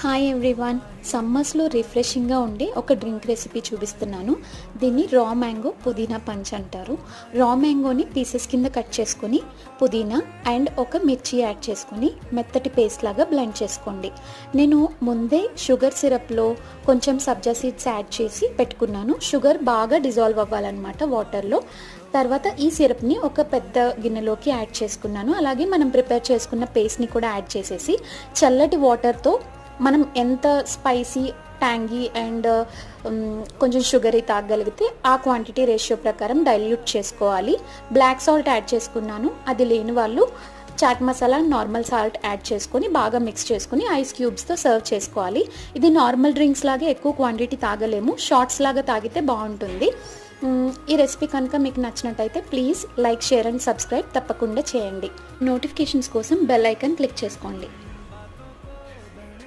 Hi everyone, సమ్మర్స్లో రిఫ్రెషింగ్గా ఉండే ఒక drink recipe చూపిస్తున్నాను. దీన్ని రా మ్యాంగో పుదీనా పంచ్ అంటారు. రా మ్యాంగోని పీసెస్ కింద కట్ చేసుకొని పుదీనా అండ్ ఒక మిర్చి యాడ్ చేసుకొని మెత్తటి పేస్ట్ లాగా బ్లెండ్ చేసుకోండి. నేను ముందే షుగర్ సిరప్లో కొంచెం సబ్జా సీడ్స్ యాడ్ చేసి పెట్టుకున్నాను. షుగర్ బాగా డిజాల్వ్ అవ్వాలన్నమాట వాటర్లో. తర్వాత ఈ సిరప్ని ఒక పెద్ద గిన్నెలోకి యాడ్ చేసుకున్నాను. అలాగే మనం ప్రిపేర్ చేసుకున్న పేస్ట్ని కూడా యాడ్ చేసేసి చల్లటి వాటర్తో మనం ఎంత స్పైసీ, ట్యాంగీ అండ్ కొంచెం షుగరీ తాగగలిగితే ఆ క్వాంటిటీ రేషియో ప్రకారం డైల్యూట్ చేసుకోవాలి. బ్లాక్ సాల్ట్ యాడ్ చేసుకున్నాను. అది లేని వాళ్ళు chaat masala, normal salt add చేసుకొని బాగా మిక్స్ చేసుకొని ఐస్ క్యూబ్స్తో సర్వ్ చేసుకోవాలి. ఇది నార్మల్ డ్రింక్స్ లాగా ఎక్కువ క్వాంటిటీ తాగలేము, షార్ట్స్ లాగా తాగితే బాగుంటుంది. ఈ రెసిపీ కనుక మీకు నచ్చినట్టయితే please like, share and subscribe తప్పకుండా చేయండి. నోటిఫికేషన్స్ కోసం బెల్ ఐకాన్ క్లిక్ చేసుకోండి.